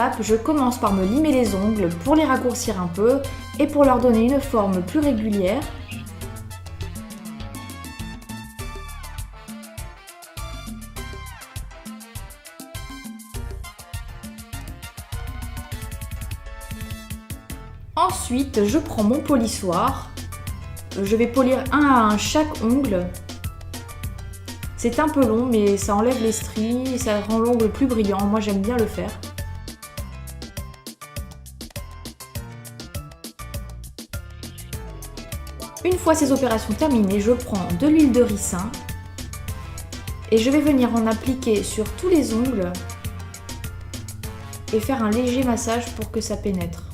étape, je commence par me limer les ongles pour les raccourcir un peu et pour leur donner une forme plus régulière. Ensuite, je prends mon polissoir. Je vais polir un à un chaque ongle. C'est un peu long, mais ça enlève les stries, ça rend l'ongle plus brillant. Moi, j'aime bien le faire. Une fois ces opérations terminées, je prends de l'huile de ricin et je vais venir en appliquer sur tous les ongles et faire un léger massage pour que ça pénètre.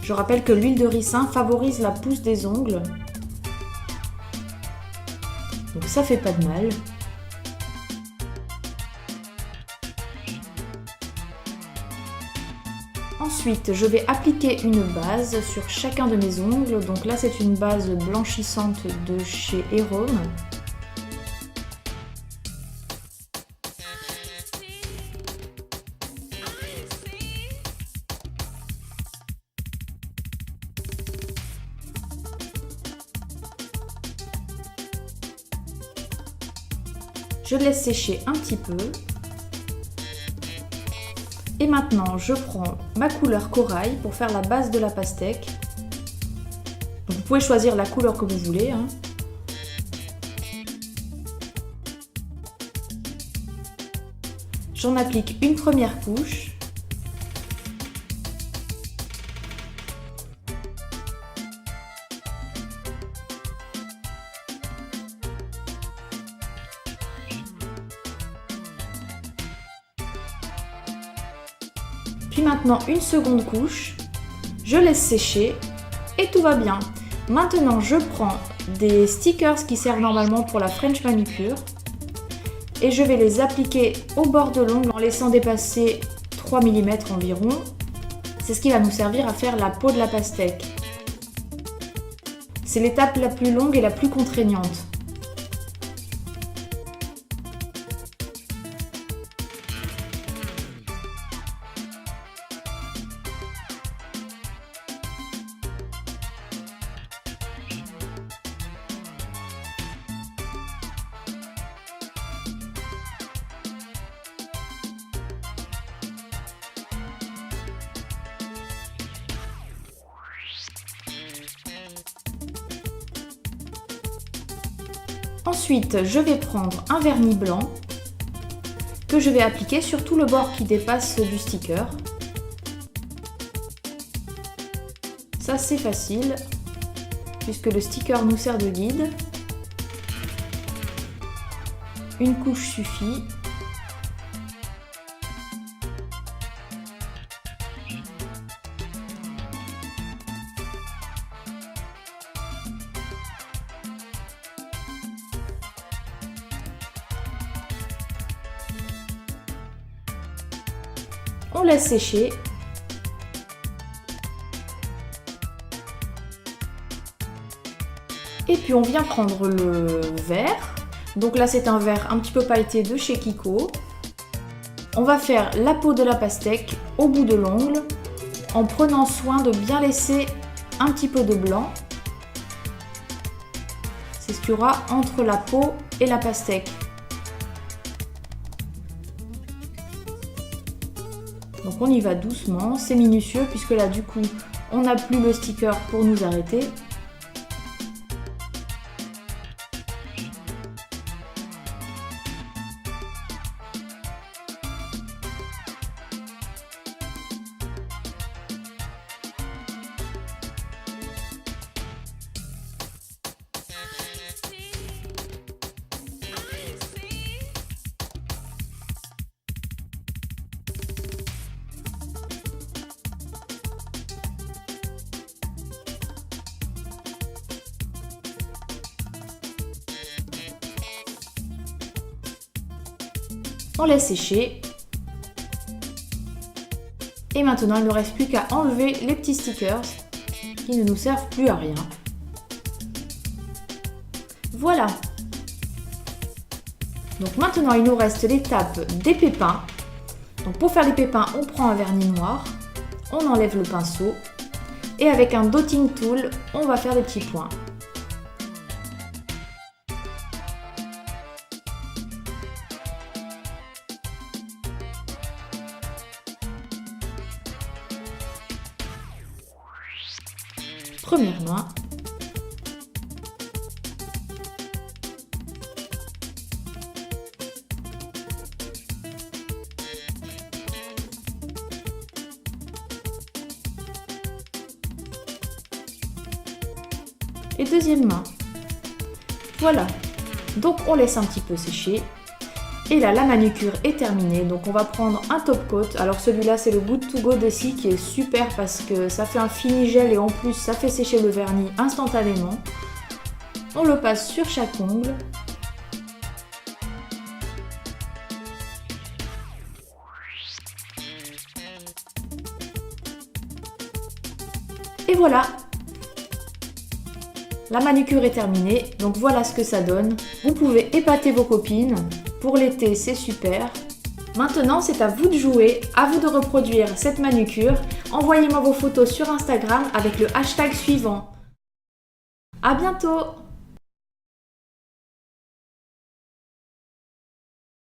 Je rappelle que l'huile de ricin favorise la pousse des ongles, donc ça fait pas de mal. Ensuite, je vais appliquer une base sur chacun de mes ongles. Donc là, c'est une base blanchissante de chez Aerome. Je laisse sécher un petit peu. Et maintenant, je prends ma couleur corail pour faire la base de la pastèque. Donc, vous pouvez choisir la couleur que vous voulez. J'en applique une première couche. Puis maintenant une seconde couche, je laisse sécher et tout va bien. Maintenant je prends des stickers qui servent normalement pour la French manucure et je vais les appliquer au bord de l'ongle en laissant dépasser 3 mm environ. C'est ce qui va nous servir à faire la peau de la pastèque. C'est l'étape la plus longue et la plus contraignante. Ensuite, je vais prendre un vernis blanc que je vais appliquer sur tout le bord qui dépasse du sticker. Ça, c'est facile puisque le sticker nous sert de guide. Une couche suffit. On laisse sécher. Et puis on vient prendre le verre. Donc là c'est un verre un petit peu pailleté de chez Kiko. On va faire la peau de la pastèque au bout de l'ongle en prenant soin de bien laisser un petit peu de blanc. C'est ce qu'il y aura entre la peau et la pastèque. Donc on y va doucement, c'est minutieux puisque là du coup on n'a plus le sticker pour nous arrêter. On laisse sécher. Et maintenant, il ne reste plus qu'à enlever les petits stickers qui ne nous servent plus à rien. Voilà. Donc maintenant, il nous reste l'étape des pépins. Donc pour faire les pépins, on prend un vernis noir, on enlève le pinceau et avec un dotting tool, on va faire des petits points. Première main. Et deuxième main. Voilà. Donc on laisse un petit peu sécher. Et là, la manucure est terminée. Donc on va prendre un top coat. Alors celui-là, c'est le Good To Go d'Essie qui est super parce que ça fait un fini gel et en plus, ça fait sécher le vernis instantanément. On le passe sur chaque ongle. Et voilà! La manucure est terminée, donc voilà ce que ça donne. Vous pouvez épater vos copines. Pour l'été, c'est super. Maintenant, c'est à vous de jouer, à vous de reproduire cette manucure. Envoyez-moi vos photos sur Instagram avec le hashtag suivant. À bientôt!